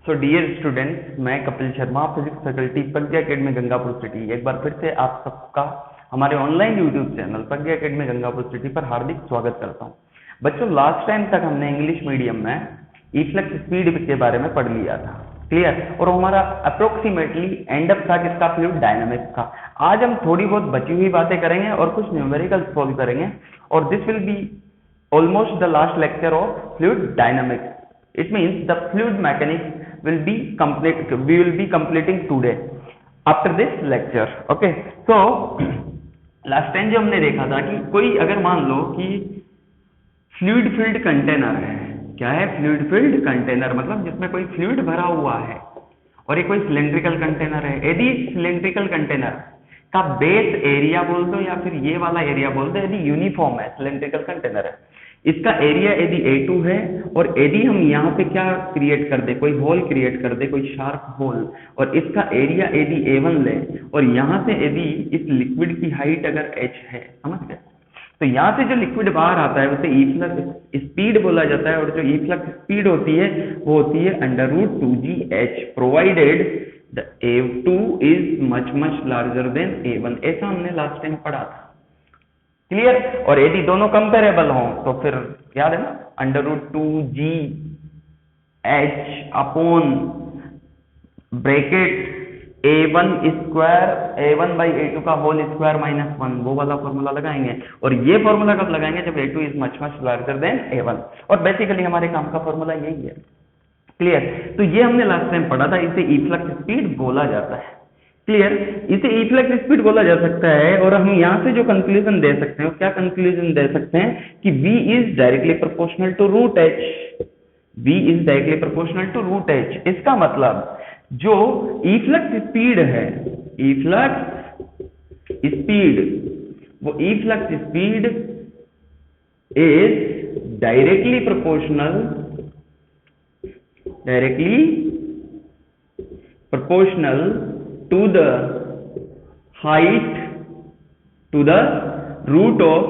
So dear students, मैं Kapil Sharma, physics faculty प्रज्ञा academy Gangapur city, एक बार फिर से आप सबका हमारे ऑनलाइन यूट्यूब चैनल प्रज्ञा एकेडमी गंगापुर सिटी पर हार्दिक स्वागत करता हूं। बच्चों, लास्ट टाइम तक हमने इंग्लिश मीडियम में इफ्लक्स स्पीड के बारे में पढ़ लिया था, क्लियर, और हमारा अप्रोक्सीमेटली एंड अप था किसका, फ्लूइड डायनामिक्स का। आज हम थोड़ी बहुत बची हुई बातें करेंगे और कुछ न्यूमेरिकल सॉल्व करेंगे, और this will be almost the last lecture of fluid dynamics. It means the fluid mechanics will be complete. We will be completing today after this lecture. Okay. So last time जो हमने देखा था कि कोई अगर मान लो कि फ्लूइड फील्ड कंटेनर है, क्या है फ्लूइड फील्ड कंटेनर, मतलब जिसमें कोई फ्लूइड भरा हुआ है, और ये कोई सिलेंड्रिकल कंटेनर है। यदि सिलेंड्रिकल कंटेनर का बेस एरिया बोल दो या फिर ये वाला एरिया बोल दो, यदि यूनिफॉर्म है, सिलेंड्रिकल कंटेनर है, इसका एरिया यदि A2 है, और यदि हम यहाँ पे क्या क्रिएट कर दे, कोई होल क्रिएट कर दे, कोई शार्प होल, और इसका एरिया यदि A1 ले, और यहाँ से यदि इस लिक्विड की हाइट अगर h है, समझ गए, तो यहाँ से जो लिक्विड बाहर आता है उसे इफ्लक्स स्पीड बोला जाता है, और जो इफ्लक्स स्पीड होती है वो होती है √2gh, provided the A2 is much larger than A1। ऐसा हमने लास्ट टाइम पढ़ा था, क्लियर। और यदि दोनों कंपेरेबल हों तो फिर याद है ना, √2gh upon bracket A1 square, A1 by A2 का होल स्क्वायर -1, वो वाला फॉर्मूला लगाएंगे। और ये फॉर्मूला कब लगाएंगे, जब A2 is much larger than A1। और बेसिकली हमारे काम का फॉर्मूला यही है, क्लियर। तो ये हमने लास्ट टाइम पढ़ा था, इसे इफ्लक्स स्पीड बोला जाता है, क्लियर। इसे इफ्लक्स स्पीड बोला जा सकता है, और हम यहाँ से जो कंक्लूजन दे सकते हैं, क्या कंक्लूजन दे सकते हैं कि V is directly proportional to √h, V is directly proportional to √h। इसका मतलब जो इफ्लक्स स्पीड है, इफ्लक्स स्पीड, वो efflux speed is directly proportional to the height, to the root of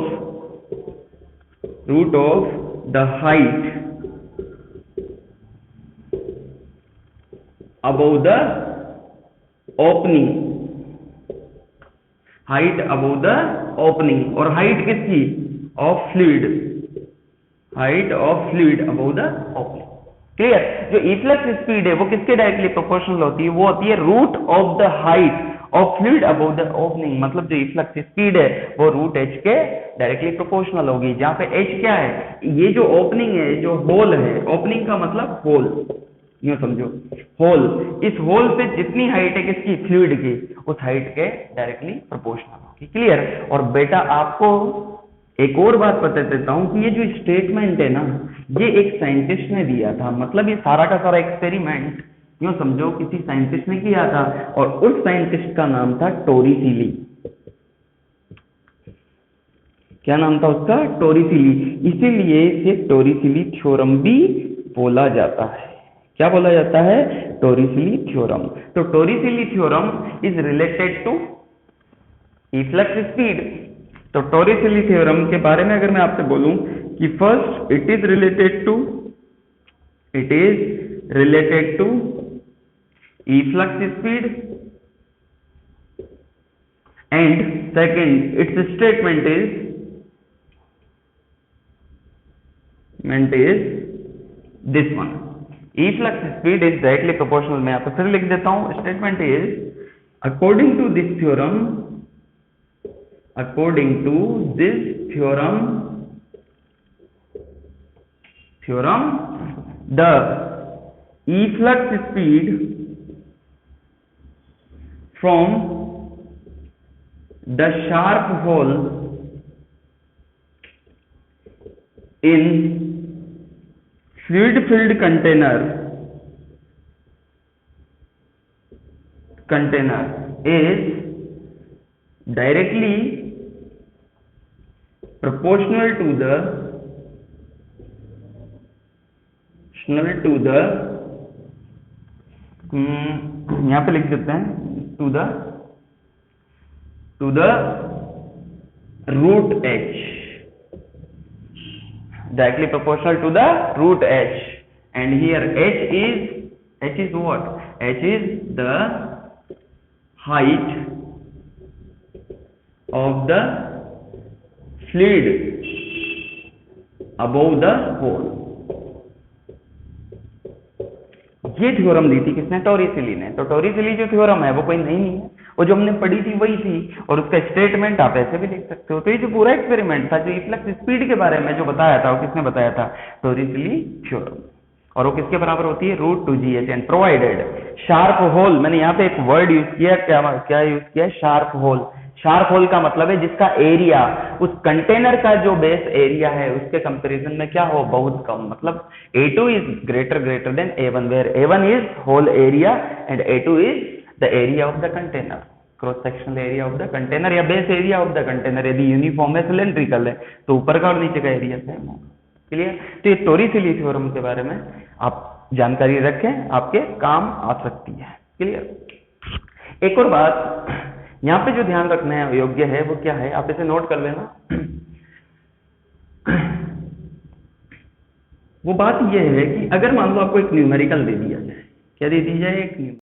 the height above the opening, height above the opening, और height किसकी, of fluid, height of fluid above the opening, clear. जो efflux speed है वो किसके directly proportional होती है, वो होती है root of the height of fluid above the opening. मतलब जो इफ्लक्स स्पीड है वो √h के डायरेक्टली प्रोपोर्शनल होगी, जहां पे h क्या है, ये जो ओपनिंग है, जो होल है, ओपनिंग का मतलब होल, यूं समझो होल, इस होल पे जितनी हाइट है किसकी, फ्लूइड की, उस हाइट के डायरेक्टली प्रोपोर्शनल होगी, क्लियर। और बेटा आपको एक और बात बता देता हूं कि ये जो स्टेटमेंट है ना, ये एक साइंटिस्ट ने दिया था, मतलब ये सारा का सारा एक्सपेरिमेंट यूं समझो किसी साइंटिस्ट ने किया था, और उस साइंटिस्ट का नाम था टोरिसेली। क्या नाम था उसका, टोरिसेली। इसीलिए इसे टोरिसेली थ्योरम भी बोला जाता है। क्या बोला जाता है, टोरिसेली थ्योरम। तो Torricelli theorem is related to efflux speed. तो टोरिसेली थ्योरम के बारे में अगर मैं आपसे बोलूं कि first it is related to efflux speed, and second its statement is this one, efflux speed is directly proportional. मैं आपको फिर लिख देता हूं, statement is according to this theorem, according to this theorem, the efflux speed from the sharp hole in fluid filled container is directly proportional to the यहां पे लिख देते हैं to the √h, directly proportional to the √h, and here h is h is what? h is the height of the fluid above the hole. ये theorem दी थी किसने? टॉरिसेली ने। तो टॉरिसेली जो थ्योरम है वो कोई नई नहीं है, वो जो हमने पढ़ी थी वही थी, और उसका स्टेटमेंट आप ऐसे भी लिख सकते हो। तो ये जो पूरा एक्सपेरिमेंट था, जो इफ्लक्स स्पीड के बारे में जो बताया था, वो किसने बताया था? टॉरिसेली थ्योरम। और वो किसके बराबर होती है? √2gh and provided sharp whole. मैंने यहाँ पे एक वर्ड यूज किया, क्या यूज किया? Sharp whole. शार्प होल का मतलब है जिसका एरिया उस कंटेनर का जो बेस एरिया है उसके कंपैरिजन में क्या हो? बहुत कम। मतलब A2 is greater than A1, where A1 is hole area and A2 is the area of the container, cross sectional area of the container या base area of the container. यदि यूनिफॉर्म है, cylindrical है, तो ऊपर का और नीचे का एरिया सेम होगा। क्लियर? तो ये टॉरिसेली थ्योरम के बारे में आप जानकारी रखें, आपके काम आ सकती है। क्लियर? एक और बात यहाँ पे जो ध्यान रखना है योग्य है वो क्या है, आप इसे नोट कर लेना। वो बात ये है कि अगर मान लो आपको एक न्यूमेरिकल दे दिया जाए, क्या दे दी जाए? एक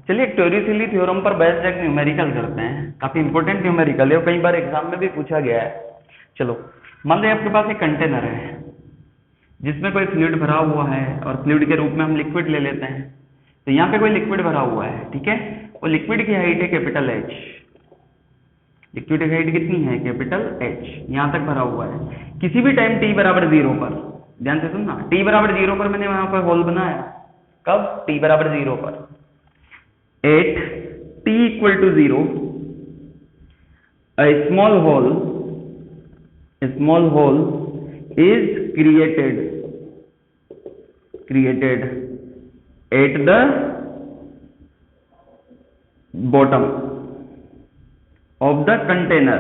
चलिए एक टॉरिसेली थ्योरम पर बेस्ड एक न्यूमेरिकल करते हैं। काफी इंपॉर्टेंट न्यूमेरिकल है, कई बार एग्जाम में भी पूछा गया है। चलो मान लो आपके पास एक कंटेनर है जिसमें कोई फ्लूइड भरा हुआ है, और फ्लूइड के रूप में हम लिक्विड ले लेते हैं। तो यहाँ पे कोई लिक्विड भरा हुआ है, ठीक है? और लिक्विड की हाइट है कैपिटल H। लिक्विड की हाइट कितनी है? Capital H। यहाँ तक भरा हुआ है। किसी भी टाइम t बराबर 0 पर, ध्यान से सुनना, t बराबर 0 पर मैंने वहां पर होल बनाया। कब? t बराबर 0 पर। At t equal to 0 a small hole is created at the bottom of the container.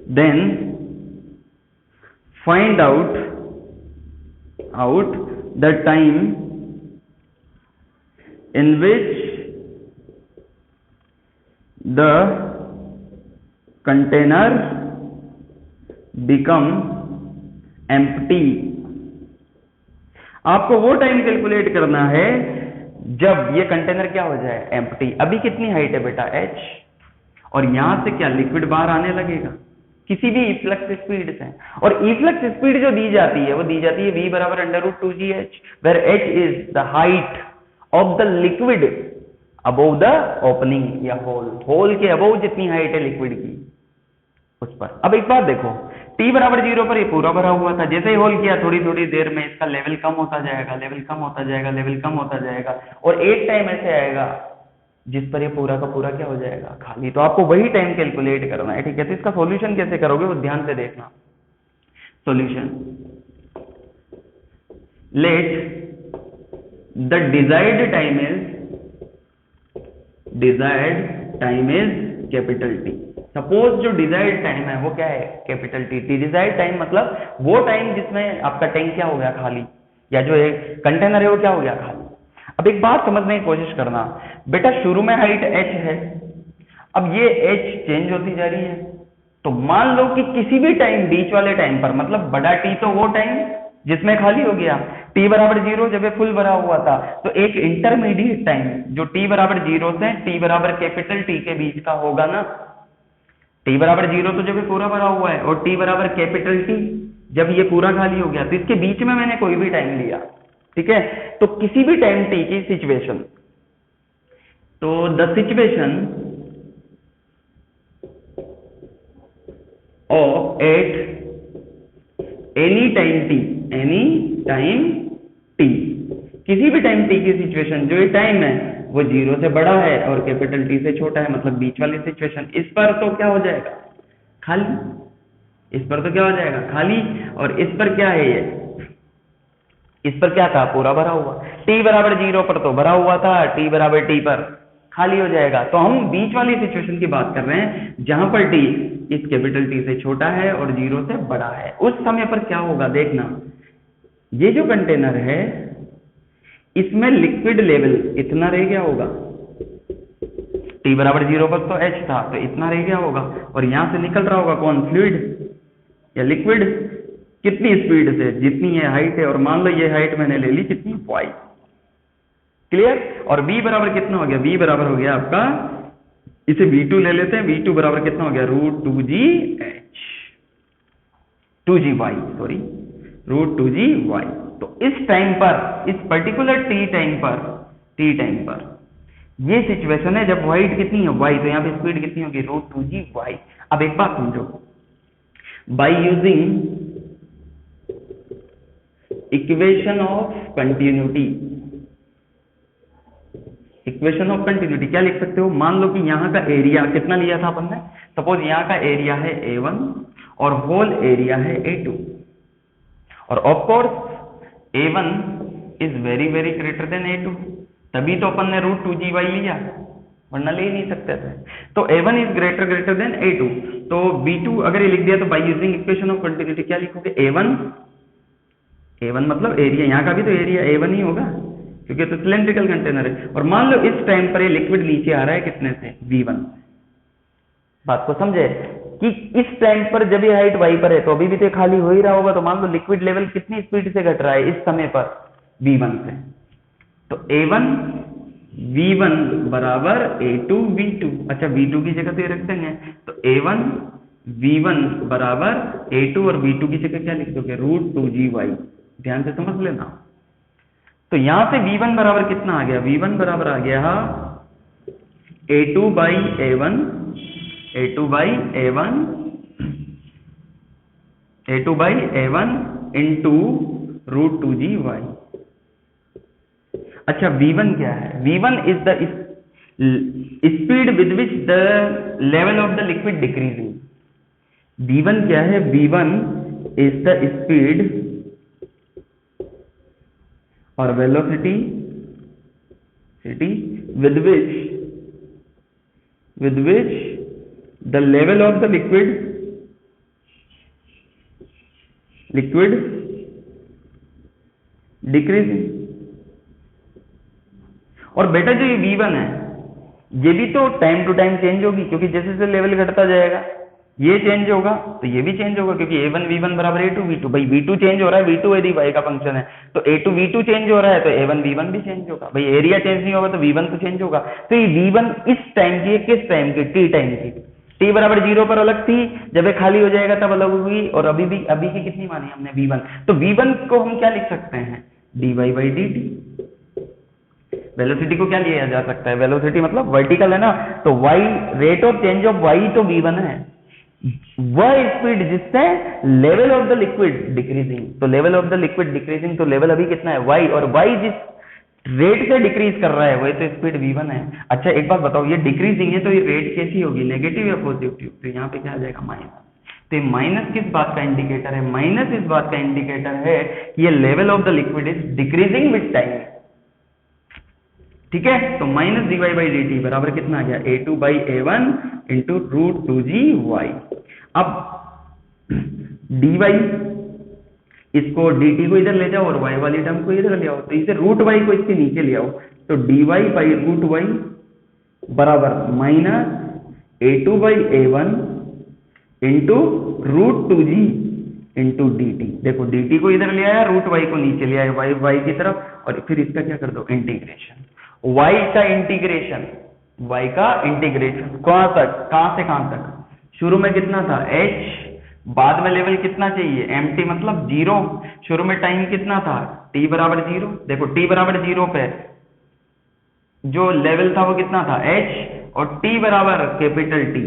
Then find out the time in which the container become empty। आपको वो टाइम कैलकुलेट करना है जब ये कंटेनर क्या हो जाए? एम्प्टी। अभी कितनी हाइट है बेटा? h, और यहां से क्या लिक्विड बाहर आने लगेगा किसी भी इफ्लक्स स्पीड से। और इफ्लक्स स्पीड जो दी जाती है वो दी जाती है v बराबर √2gh, where h is the height of the liquid above the opening या होल के अबोव जितनी हाइट है लिक्विड की उस पर। अब एक बात देखो, t बराबर 0 पर ये पूरा भरा हुआ था, जैसे ही होल किया थोड़ी थोड़ी देर में इसका लेवल कम होता जाएगा, और एक टाइम ऐसे आएगा जिस पर ये पूरा का पूरा क्या हो जाएगा? खाली। तो आपको वही टाइम कैलकुलेट करना है, ठीक है? तो इसका सॉल्यूशन कैसे करोगे वो ध्यान से देखना। Solution, let the desired time is capital T। Suppose जो डिजायर्ड टाइम है वो क्या है? Capital T। डिजायर्ड टाइम मतलब वो टाइम जिसमें आपका टैंक क्या हो गया? खाली, या जो कंटेनर है वो क्या हो गया? खाली। अब एक बात समझने की कोशिश करना बेटा, शुरू में हाइट h है, अब ये h चेंज होती जा रही है। तो मान लो कि किसी भी टाइम बीच वाले टाइम पर, मतलब बड़ा T तो वो टाइम जिसमें खाली हो गया, t बराबर 0 जब ये फुल भरा हुआ था, तो एक इंटरमीडिएट टाइम जो t बराबर 0 से t बराबर कैपिटल T के बीच का होगा ना। t बराबर 0 तो जब ये पूरा भरा हुआ है, और t बराबर कैपिटल T जब ये पूरा खाली हो गया, तो इसके बीच में मैंने कोई भी टाइम लिया, ठीक है? तो किसी भी टाइम t की सिचुएशन, तो the situation of at any time t, किसी भी टाइम t की सिचुएशन, जो ये टाइम है वो 0 से बड़ा है और कैपिटल T से छोटा है, मतलब बीच वाली सिचुएशन। इस पर तो क्या हो जाएगा? खाली। इस पर तो क्या हो जाएगा? खाली। और इस पर क्या है? ये इस पर क्या था? पूरा भरा हुआ। t बराबर 0 पर तो भरा हुआ था, t बराबर t पर खाली हो जाएगा। तो हम बीच वाली सिचुएशन की बात कर रहे हैं जहां पर t इस कैपिटल T से छोटा है और 0 से बड़ा है। उस समय पर क्या होगा? देखना, ये जो कंटेनर है इसमें लिक्विड लेवल इतना रह गया होगा। t बराबर 0 पर तो h था, तो इतना रह गया होगा, और यहां से निकल रहा होगा कौन? फ्लूइड या लिक्विड। कितनी स्पीड से, जितनी ये हाइट है, और मान लो ये हाइट मैंने ले ली कितनी, y। क्लियर। और v बराबर कितना हो गया, v बराबर हो गया आपका, इसे v2 ले लेते हैं, v2 बराबर कितना हो गया, √2gh, 2gy, सॉरी, √2gy। तो इस टाइम पर, इस पर्टिकुलर t टाइम पर ये सिचुएशन है जब वाइड कितनी है, y, तो यहाँ पे स्पीड कितनी होगी, √2gy। अब एक बात समझो, by using equation of continuity, equation of continuity क्या लिख सकते हो, मान लो कि यहाँ का एरिया कितना लिया था अपन ने, सपोज यहाँ का एरिया है A1 और होल एरिया है A2, और of course A1 is very very greater than A2, तभी तो अपन ने √2gy लिया, वरना ले ही नहीं सकते थे। तो A1 is greater then A2, तो B2 अगर ये लिख दिया तो by using equation of continuity क्या लिखोगे, A1 मतलब एरिया, यहाँ का भी तो एरिया A1 ही होगा क्योंकि तो सिलेंड्रिकल कंटेनर है। और मान लो इस टाइम पर ये लिक्विड नीचे आ रहा है कितने से, V1। बात को समझे कि इस टाइम पर जब ये हाइट y पर है तो अभी भी तो खाली हो ही रहा होगा, तो मान लो लिक्विड लेवल कितनी स्पीड से घट रहा है इस समय पर, V1 से। तो A1 V1 बराबर A2 V2, अच्छा V2 की जगह तो ये रख देंगे, तो A1 V1 बराबर A2 और V2 की जगह क्या लिख दोगे, √2gy। ध्यान से समझ लेना। तो यहां से V1 बराबर कितना आ गया, V1 बराबर आ गया A2/A1 इंटू √2gy। अच्छा V1 क्या है, V1 is the speed with which the level of the liquid decreasing. V1 क्या है, V1 इज द स्पीड और velocity with which the level of the liquid decreasing। और बेटा जो ये V1 है ये भी तो टाइम टू टाइम चेंज होगी, क्योंकि जैसे जैसे लेवल घटता जाएगा ये चेंज होगा तो ये भी चेंज होगा, क्योंकि A1 V1 बराबर A2 V2। भाई V2 चेंज हो रहा है, V2 यदि y का फंक्शन है तो A2 V2 चेंज हो रहा है तो A1 V1 भी चेंज होगा। भाई एरिया चेंज नहीं होगा तो V1 तो चेंज होगा। तो ये V1 इस टाइम की, किस टाइम की, t टाइम की। t बराबर 0 पर अलग थी, जब ये खाली हो जाएगा तब अलग होगी, और अभी की कितनी मानी हमने, V1। तो V1 को हम क्या लिख सकते हैं, dy/dt। वेलोसिटी को क्या लिया जा सकता है, वेलोसिटी मतलब वर्टिकल है ना, तो y rate of change of y तो V1 है, वह स्पीड जिससे level of the liquid decreasing. तो level of the liquid decreasing, तो लेवल अभी कितना है y, और y जिस रेट से डिक्रीज कर रहा है वही तो स्पीड V1 है। अच्छा एक बात बताओ, ये डिक्रीजिंग है तो ये रेट कैसी होगी, नेगेटिव या पॉजिटिव, तो यहाँ पे क्या आ जाएगा माइनस। तो ये माइनस किस बात का इंडिकेटर है, माइनस इस बात का इंडिकेटर है कि ये level of the liquid is decreasing with time. ठीक है, तो माइनस dy/dt बराबर कितना आ गया, A2/A1 इंटू √2gy। अब dy, इसको dt को इधर ले जाओ और y वाली टर्म को इधर ले आओ, तो इसे √y को इसके नीचे ले आओ, तो dy/√y बराबर minus A2/A1 into √2g into dt। देखो dt को इधर ले आया, √y को नीचे ले आया y की तरफ, और फिर इसका क्या कर दो, इंटीग्रेशन। y का इंटीग्रेशन कहां तक, कहां से कहां तक, शुरू में कितना था h, बाद में लेवल कितना चाहिए, एम्प्टी मतलब 0, शुरू में टाइम कितना था t बराबर 0। देखो t बराबर 0 पे जो लेवल था वो कितना था h, और t बराबर कैपिटल T,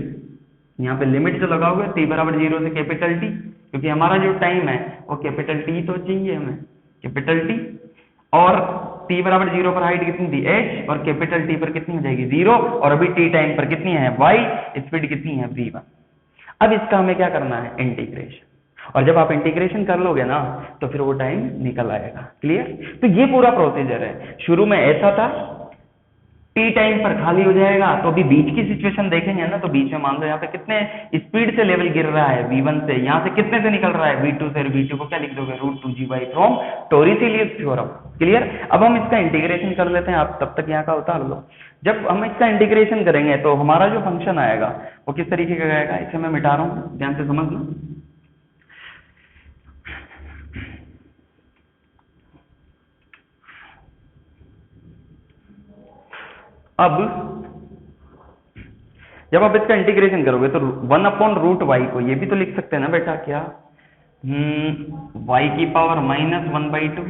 यहाँ पे लिमिट जो लगाओगे t बराबर 0 से कैपिटल T, क्योंकि हमारा जो टाइम है वो कैपिटल T तो चाहिए हमें, कैपिटल T। और t बराबर 0 पर हाइट कितनी थी h, और कैपिटल T पर कितनी हो जाएगी 0, और अभी t टाइम पर कितनी है y, स्पीड कितनी है V1। अब इसका हमें क्या करना है, इंटीग्रेशन, और जब आप इंटीग्रेशन कर लोगे ना तो फिर वो टाइम निकल आएगा। क्लियर। तो ये पूरा प्रोसीजर है, शुरू में ऐसा था, t टाइम पर खाली हो जाएगा, तो अभी बीच की सिचुएशन देखेंगे ना, तो बीच में मान लो यहाँ पे कितने स्पीड से लेवल गिर रहा है V1 से, यहाँ से कितने से निकल रहा है V2 से, V2 को क्या लिख दोगे, √2gy फ्रॉम टोरिसेलियस थ्योरम। क्लियर। अब हम इसका इंटीग्रेशन कर लेते हैं, आप तब तक यहाँ का उतार लो। जब हम इसका इंटीग्रेशन करेंगे तो हमारा जो फंक्शन आएगा वो किस तरीके का आएगा, इसे मैं मिटा रहा हूँ, ध्यान से समझना। अब जब आप इसका इंटीग्रेशन करोगे तो 1/√y को ये भी तो लिख सकते हैं ना बेटा, क्या y की पावर -1/2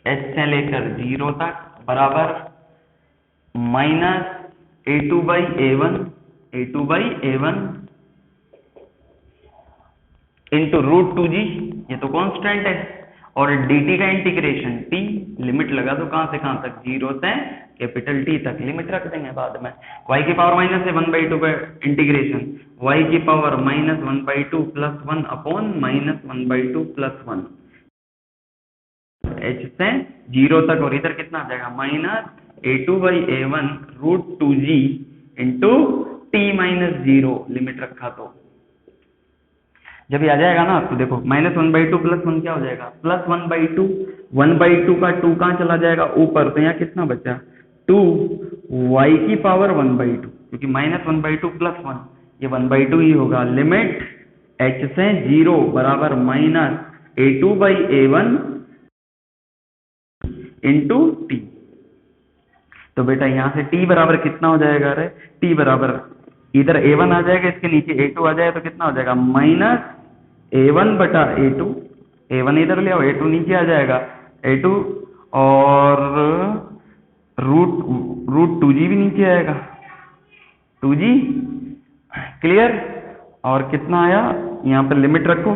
h से लेकर 0 तक बराबर -a2/a1 इंटू √2g, ये तो कांस्टेंट है, और dt का इंटीग्रेशन t, लिमिट लगा दो कहां से कहां तक, 0 से कैपिटल T तक, लिमिट रख देंगे बाद में। y की पावर -1/2 का इंटीग्रेशन y की पावर -1/2 + 1 अपॉन -1/2 + 1 h से 0 तक, और इधर कितना आ जाएगा -a2/a1 √2g into t - 0, limit रखा तो जब ये आ जाएगा ना तो देखो -1/2 + 1 क्या हो जाएगा +1/2, 1/2 का 2 कहाँ चला जाएगा ऊपर, तो यहाँ कितना बचा 2 y की पावर 1/2, क्योंकि -1/2 + 1 ये 1/2 ही होगा। लिमिट h से 0 बराबर -a2/a1 इंटू t। तो बेटा यहाँ से t बराबर कितना हो जाएगा, अरे t बराबर इधर a1 आ जाएगा, इसके नीचे a2 आ जाएगा, तो कितना हो जाएगा -a1/a2, a1 इधर ले आओ, a2 नीचे आ जाएगा, a2 और √2g भी नीचे आएगा, 2g क्लियर। और कितना आया, यहाँ पर लिमिट रखो,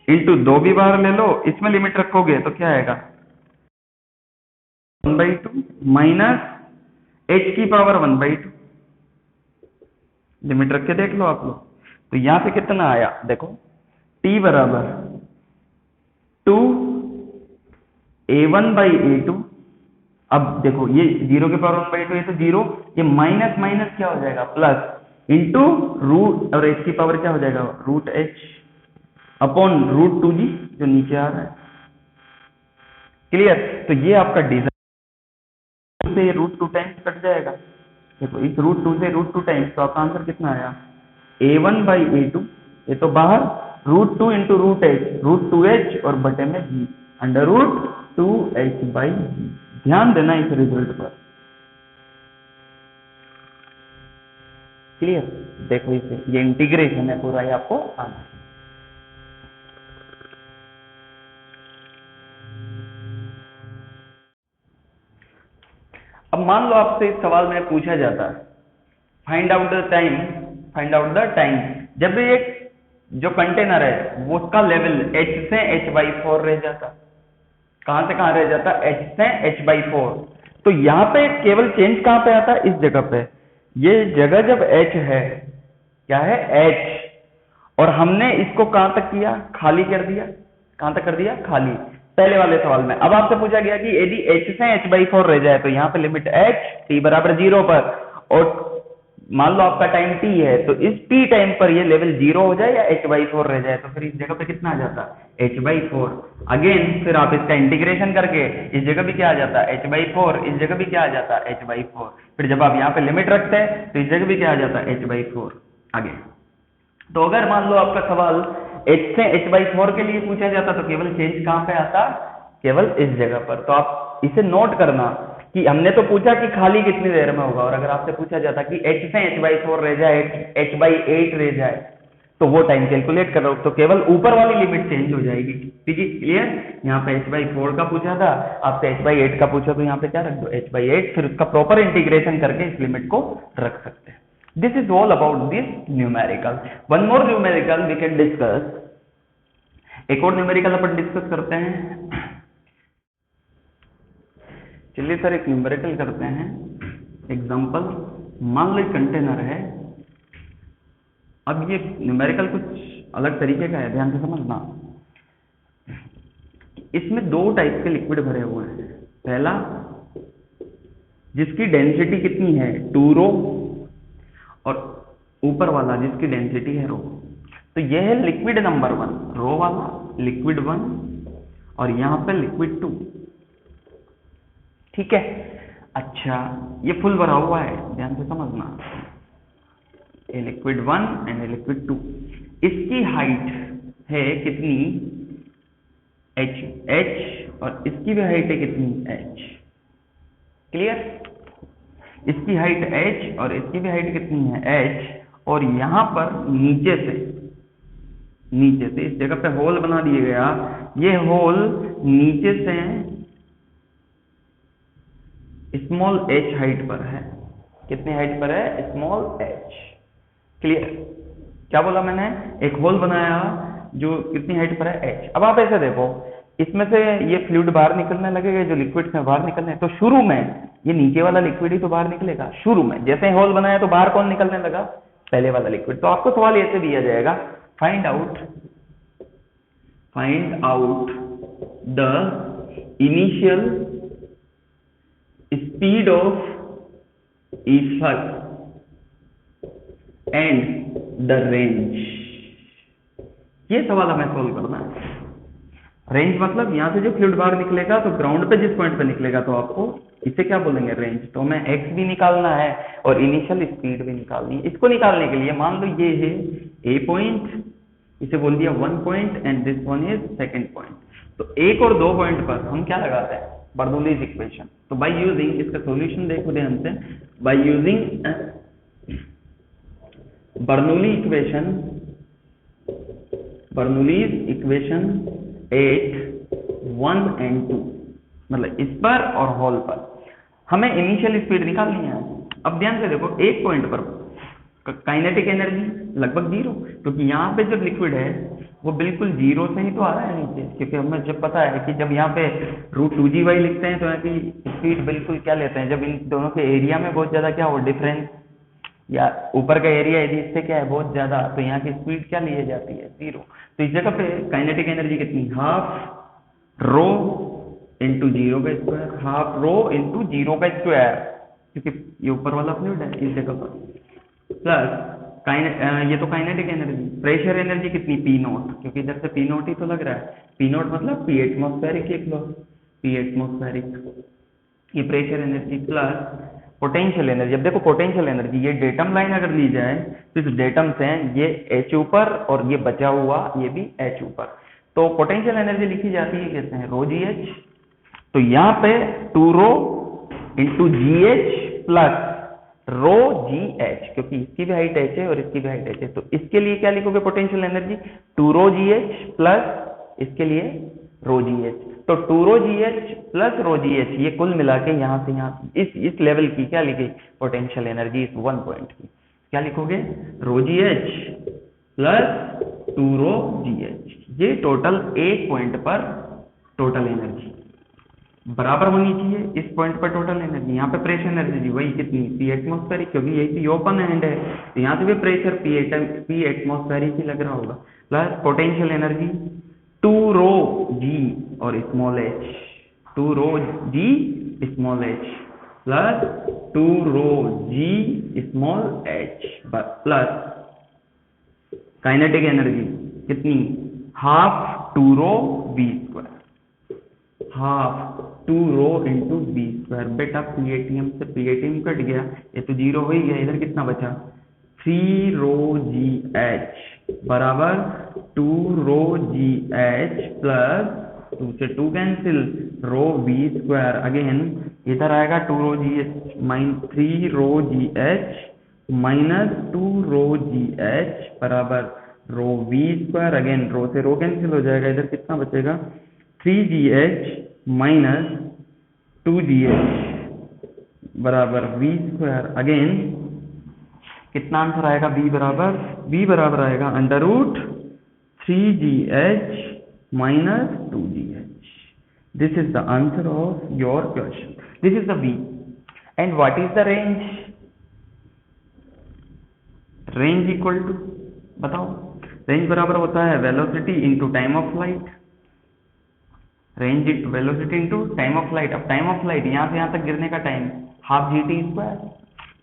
इंटू 2 भी बाहर ले लो, इसमें लिमिट रखोगे तो क्या आएगा 1/2 माइनस h की पावर 1/2, लिमिट रख के देख लो आप लोग। तो यहाँ पे कितना आया देखो, t बराबर 2a1/a2। अब देखो ये 0 के पावर 1/2, ये तो 0, ये माइनस माइनस क्या हो जाएगा प्लस, इंटू रूट, और h की पावर क्या हो जाएगा √h अपॉन √2g जो नीचे आ रहा है, क्लियर। तो ये आपका डिजाइन से ये √2 टाइम्स कट जाएगा, देखो इस √2 से √2 टाइम्स, तो आपका आंसर कितना आया a1/a2, ये तो बाहर √2 इंटू √2h और बटे में g √2h/g। ध्यान देना इस रिजल्ट पर, क्लियर। देखो इसे, ये इंटीग्रेशन है पूरा, ये आपको आना है। अब मान लो आपसे इस सवाल में पूछा जाता है फाइंड आउट द टाइम जब एक जो कंटेनर है वो उसका लेवल h से h/4 रह जाता, कहां से कहां रह जाता, h से h/4। तो यहाँ पे केवल चेंज कहां पे आता है, इस जगह पे, ये जगह जब h है, क्या है h, और हमने इसको कहां तक किया, खाली कर दिया, कहां तक कर दिया, खाली, पहले वाले सवाल में। अब आपसे पूछा गया कि यदि h से h/4 रह जाए तो यहाँ पे लिमिट h t बराबर 0 पर, और मान लो आपका टाइम t है, तो इस t टाइम पर ये लेवल 0 हो जाए या h/4 रह जाए, तो फिर इस जगह पे कितना आ जाता h/4। अगेन फिर आप इसका इंटीग्रेशन करके इस जगह भी क्या आ जाता h/4, इस जगह भी क्या आ जाता h/4, फिर जब आप यहाँ पे लिमिट रखते हैं तो इस जगह भी क्या आ जाता h/4 आगे। तो अगर मान लो आपका सवाल h से h/4 के लिए पूछा जाता तो केवल चेंज कहां पे आता, केवल इस जगह पर। तो आप इसे नोट करना कि हमने तो पूछा कि खाली कितनी देर में होगा, और अगर आपसे पूछा जाता कि h से h/4 रह जाए, h/8 रह जाए, तो वो टाइम कैलकुलेट करो, तो केवल ऊपर वाली लिमिट चेंज हो जाएगी, ठीक है, क्लियर। यहाँ पे h/4 का पूछा था, आपसे h/8 का पूछा, तो यहाँ पे क्या रख दो h/8, फिर उसका प्रॉपर इंटीग्रेशन करके इस लिमिट को रख सकते हैं। This is all about this numerical. One more numerical we can discuss. एक और न्यूमेरिकल अपन डिस्कस करते हैं। चलिए सर एक न्यूमेरिकल करते हैं। एग्जांपल, मान लो एक कंटेनर है। अब ये न्यूमेरिकल कुछ अलग तरीके का है, ध्यान से समझना। इसमें दो टाइप के लिक्विड भरे हुए हैं। पहला जिसकी डेंसिटी कितनी है 2 रो, और ऊपर वाला जिसकी डेंसिटी है रो। तो यह है लिक्विड नंबर 1, रो वाला लिक्विड 1, और यहां पे लिक्विड 2, ठीक है। अच्छा ये फुल भरा हुआ है, ध्यान से समझना, ये लिक्विड 1 एंड लिक्विड 2। इसकी हाइट है कितनी h, और इसकी भी हाइट है कितनी h, क्लियर। इसकी हाइट h और इसकी भी हाइट कितनी है h, और यहां पर नीचे से इस जगह पे होल बना दिए गया, ये होल नीचे से स्मॉल h हाइट पर है। कितनी हाइट पर है? Small h। क्लियर। क्या बोला मैंने? एक होल बनाया जो कितनी हाइट पर है? h। अब आप ऐसे देखो, इसमें से ये फ्लूइड बाहर निकलने लगेगा, जो लिक्विड में बाहर निकलने, तो शुरू में ये नीचे वाला लिक्विड ही तो बाहर निकलेगा शुरू में। जैसे होल बनाया तो बाहर कौन निकलने लगा? पहले वाला लिक्विड। तो आपको सवाल ऐसे दिया जाएगा, find out the initial speed of effect and the range. ये सवाल हमें सोल्व करना है। रेंज मतलब यहां से जो फ्लूइड बाहर निकलेगा तो ग्राउंड पे जिस पॉइंट पे निकलेगा तो आपको इसे क्या बोलेंगे? रेंज। तो हमें एक्स भी निकालना है और इनिशियल स्पीड भी निकालनी है। इसको निकालने के लिए मान लो ये है ए पॉइंट, इसे बोल दिया 1 point and this one is second point. तो 1 और 2 पॉइंट पर हम क्या लगाते हैं? Bernoulli's equation. तो बाय यूजिंग, इसका सॉल्यूशन देखो ध्यान से, by using Bernoulli's equation 8, 1 and 2, मतलब इस पर और होल पर हमें इनिशियल स्पीड निकालनी है। अब ध्यान से देखो, एक पॉइंट पर काइनेटिक एनर्जी लगभग 0, क्योंकि यहाँ पे जो लिक्विड है वो बिल्कुल 0 से ही तो आ रहा है नीचे, क्योंकि हमें जब पता है कि जब यहाँ पे √2gy लिखते हैं तो यहाँ की स्पीड बिल्कुल क्या लेते हैं, जब इन दोनों के एरिया में बहुत ज्यादा क्या हो डिफरेंस, या ऊपर का एरिया यदि इससे क्या है बहुत ज्यादा, तो यहाँ की स्पीड क्या ली जाती है? 0। तो इस जगह पे काइनेटिक एनर्जी कितनी? ½ रो इंटू 0 का स्क्वायर, ½ रो इंटू 0 का स्क्वायर, क्योंकि ये ऊपर वाला फ्लूइड है इस जगह पर, प्लस ये तो काइनेटिक एनर्जी। प्रेशर एनर्जी कितनी? P0, क्योंकि इधर से P0 ही तो लग रहा है। P0 मतलब P एटमॉस्फेरिक लिख लो, P एटमॉस्फेरिक, ये pressure energy, plus potential energy. अब देखो पोटेंशियल एनर्जी, ये डेटम लाइन अगर ली जाए तो इस डेटम से ये h ऊपर और ये बचा हुआ ये भी h ऊपर, तो पोटेंशियल एनर्जी लिखी जाती है कैसे है? ρgh। तो यहाँ पे 2 rho into GH plus ρgh, क्योंकि इसकी भी हाइट h है और इसकी भी हाइट h है, तो इसके लिए क्या लिखोगे? पोटेंशियल एनर्जी 2 ρgh प्लस इसके लिए ρgh। तो 2 ρgh प्लस ρgh, ये कुल मिला के यहाँ से यहाँ इस लेवल की क्या लिखी? पोटेंशियल एनर्जी इस 1 पॉइंट की क्या लिखोगे? ρgh plus 2 ρgh। ये टोटल एक पॉइंट पर टोटल एनर्जी बराबर होनी चाहिए इस पॉइंट पर टोटल एनर्जी। यहाँ पे प्रेशर एनर्जी वही कितनी? P एटमॉस्फेरिक, क्योंकि यही ओपन हैंड है, तो यहाँ से भी प्रेशर P एटमॉस्फेरिक ही लग रहा होगा, प्लस पोटेंशियल एनर्जी 2 ρg और small h, 2 ρg small h plus 2 ρg small h, plus kinetic energy कितनी? ½ 2 ρv square, ½ 2 rho into B square. बेटा PATM से PATM कट गया, ये तो 0 हो ही गया, इधर कितना बचा? 3 ρgh बराबर 2 ρgh प्लस 2 से 2 कैंसिल, ρv स्क्वायर अगेन इधर आएगा 2 ρgh -3 ρgh माइनस 2 ρgh बराबर ρv स्क्वायर, अगेन रो से रो कैंसिल हो जाएगा, इधर कितना बचेगा? 3gh माइनस 2gh बराबर v स्क्वायर, अगेन कितना आंसर आएगा? v बराबर आएगा √3gh minus 2gh। This is the answer of your question, this is the v। And what is the range? Range equal to, बताओ, रेंज बराबर होता है velocity into time of flight, range velocity into time of flight. अब time of flight यहाँ से यहाँ तक गिरने का टाइम ½ gt स्क्वायर,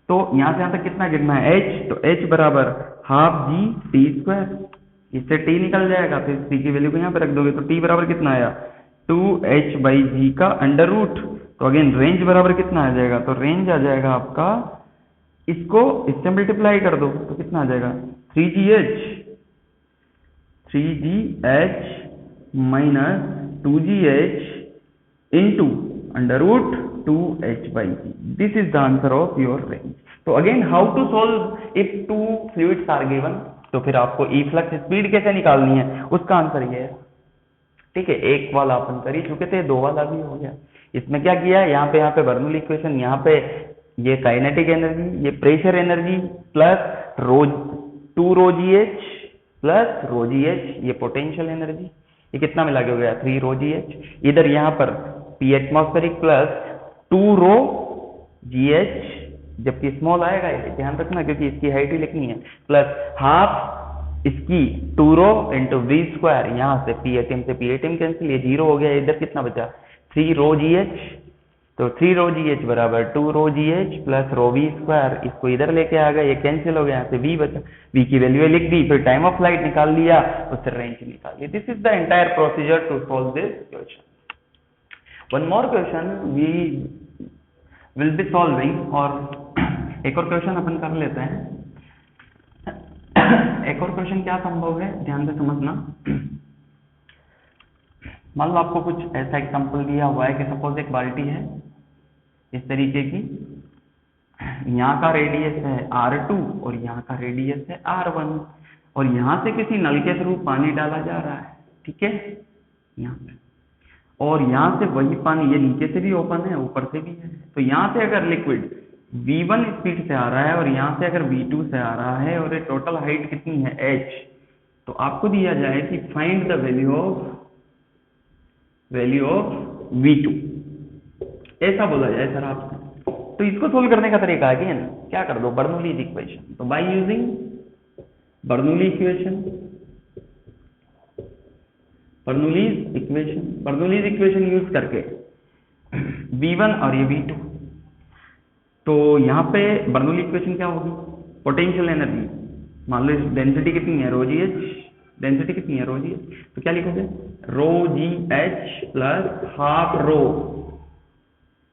तो यहाँ से यहाँ तक कितना गिरना है? h, तो h बराबर ½ gt स्क्वायर, इससे t निकल जाएगा, फिर t की वैल्यू को यहाँ पे रख दोगे, तो t बराबर कितना आया? 2h/g का अंडर रूट। तो अगेन रेंज बराबर कितना आ जाएगा? तो रेंज आ जाएगा आपका, इसको इससे मल्टीप्लाई कर दो तो कितना आ जाएगा? 3gh minus 2gh into under root 2H/G. This is the answer of your range. तो again how to solve if two fluids are given? तो फिर आपको इफ्लक्स स्पीड कैसे निकालनी है, उसका आंसर ये है। ठीक है, एक वाला अपन कर ही चुके थे, दो वाला भी हो गया। इसमें क्या किया है, यहाँ पे बर्नौली इक्वेशन, यहाँ पे ये काइनेटिक एनर्जी, ये प्रेशर एनर्जी प्लस रो 2 रो GH प्लस रो GH, ये पोटेंशियल एनर्जी, ये कितना मिला के हो गया 3 रो GH। इधर यहाँ पर P एटमॉस्फेरिक प्लस 2 रो GH, जबकि स्मॉल आएगा ये ध्यान रखना क्योंकि इसकी हाइट ही लिखनी है, प्लस हाफ इसकी 2 रो इंटू V स्क्वायर, यहाँ से P एटम से P एटम कैंसिल, ये 0 हो गया, इधर कितना बचा 3 रो GH। तो 3 रो GH बराबर 2 रो GH प्लस रो V स्क्वायर, इसको इधर लेके आ गए, ये कैंसिल हो गया, यहाँ से V बचा, V की वैल्यू लिख दी, फिर टाइम ऑफ फ्लाइट निकाल लिया, उससे रेंज निकाल ली। This is the entire procedure to solve this question. One more question we will be solving, और एक और क्वेश्चन अपन कर लेते हैं। एक और क्वेश्चन क्या संभव है, ध्यान से समझना। मान लो आपको कुछ ऐसा एग्जांपल दिया हुआ है कि सपोज एक बाल्टी है इस तरीके की, यहाँ का रेडियस है R2 और यहाँ का रेडियस है R1, और यहाँ से किसी नल के थ्रू पानी डाला जा रहा है, ठीक है, यहाँ पे, और यहाँ से वही पानी, ये नीचे से भी ओपन है ऊपर से भी है, तो यहाँ से अगर लिक्विड V1 स्पीड से आ रहा है और यहाँ से अगर V2 से आ रहा है, और ये टोटल हाइट कितनी है H, तो आपको दिया जाए कि find the value of V2, ऐसा बोला जाए सर आपसे। तो इसको सोल्व करने का तरीका है क्या कर दो, बर्नौलीज इक्वेशन। तो by using Bernoulli equation use करके V1 और ये V2, तो यहाँ पे बर्नौली इक्वेशन क्या होगी, पोटेंशियल एनर्जी, मान लो डेंसिटी कितनी है रो GH, डेंसिटी कितनी है रो GH, तो क्या लिखोगे रो GH plus half rho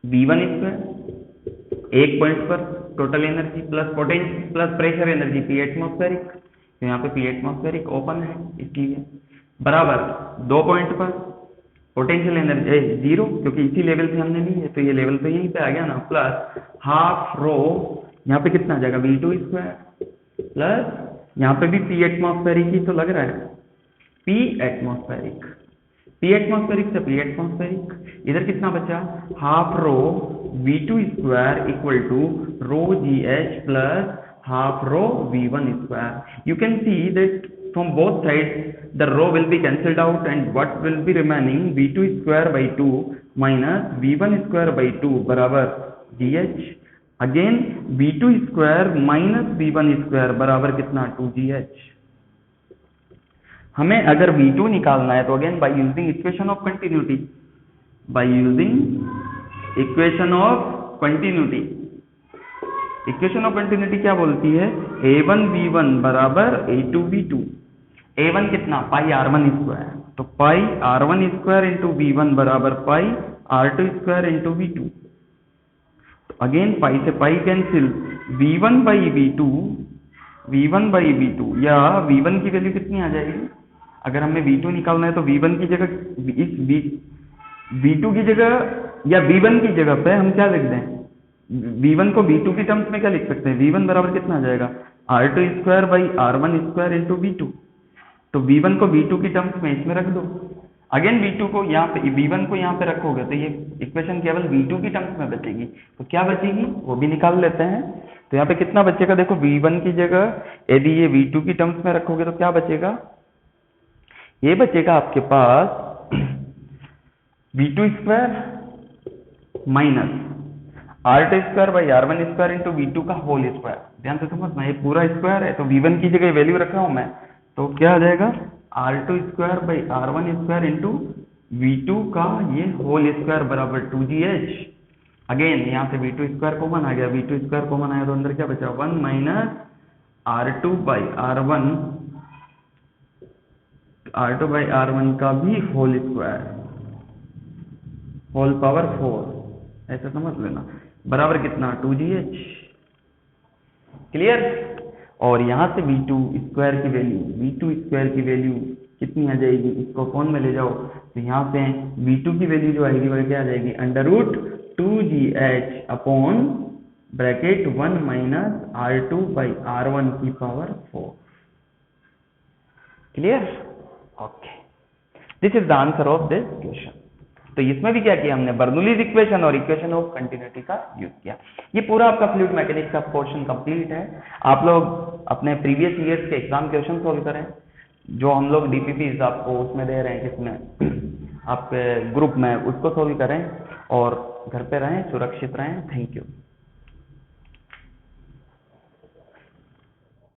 V1 square, एक पॉइंट पर total energy plus potential plus pressure energy P atmospheric, तो यहाँ पे P एटमॉस्फेरिक ओपन है इसलिए, बराबर 2 पॉइंट पर पोटेंशियल एनर्जी 0 क्योंकि इसी लेवल से हमने ली है, तो ये लेवल तो यहीं पे आ गया ना, प्लस हाफ रो, यहाँ पे कितना आ जाएगा V2 स्क्वायर, प्लस यहाँ पे भी P एटमॉस्फेरिक ही तो लग रहा है, P एटमॉस्फेरिक से P एटमॉस्फेरिक, इधर कितना बचा half rho V2 square equal to rho GH plus half rho V1 square. You can see that from both sides the row will be cancelled out and what will be remaining V2 square by 2 minus V1 square by 2 बराबर GH, again V2 square minus V1 square बराबर कितना 2GH। हमें अगर V2 निकालना है तो again by using equation of continuity, equation of continuity क्या बोलती है, A1 V1 बराबर A2 V2, A1 कितना पाई R1 स्क्वायर, तो पाई R1 स्क्वायर इंटू V1 बराबर पाई R2 स्क्वायर इंटू V2, तो अगेन पाई से pi cancel, V1 by V2 या V1 की वैल्यू कितनी आ जाएगी, अगर हमें V2 निकालना है तो V1 की जगह V2 की जगह या V1 की जगह पे हम क्या लिख दें, V1 को V2 की टर्म्स में क्या लिख सकते हैं, V1 बराबर कितना आ जाएगा R2 square by R1 square into V2, तो V1 को V2 की टर्म्स में इसमें रख दो, अगेन V2 को यहाँ पे V1 को यहाँ पे रखोगे तो ये इक्वेशन केवल V2 की टर्म्स में बचेगी, तो क्या बचेगी वो भी निकाल लेते हैं। तो यहाँ पे कितना बचेगा, देखो V1 की जगह यदि ये V2 की टर्म्स में रखोगे तो क्या बचेगा, ये बचेगा आपके पास V2 square minus R2 square by R1 square into V2 का होल स्क्वायर। ध्यान से समझना, ये पूरा स्क्वायर है तो V1 की जगह वैल्यू रख रहा हूं मैं, तो क्या आ जाएगा R2 square by R1 square into V2 का ये होल स्क्वायर बराबर 2GH। अगेन यहाँ से V2 स्क्वायर कॉमन आ गया, V2 स्क्वायर कॉमन आया तो अंदर क्या बचा 1 माइनस R2 बाई R1 का भी होल स्क्वायर होल पावर 4, ऐसा समझ लेना, बराबर कितना 2GH। क्लियर। और यहाँ से V2 स्क्वायर की वैल्यू कितनी आ जाएगी, इसको कौन में ले जाओ तो यहाँ से V2 की वैल्यू जो आएगी वो क्या आ जाएगी under root 2gh upon bracket 1 minus R2 by R1 की power 4। Clear? Okay, this is the answer of this question. तो इसमें भी क्या किया हमने, बर्नौलीज इक्वेशन और इक्वेशन ऑफ कंटिन्यूटी का यूज किया। ये पूरा आपका फ्लूइड मैकेनिक्स का पोर्शन कंप्लीट है। आप लोग अपने प्रीवियस ईयर्स के एग्जाम क्वेश्चन सॉल्व करें, जो हम लोग डीपीपीज आपको उसमें दे रहे हैं, किसमें, आपके ग्रुप में, उसको सॉल्व करें और घर पे रहें, सुरक्षित रहें। Thank you.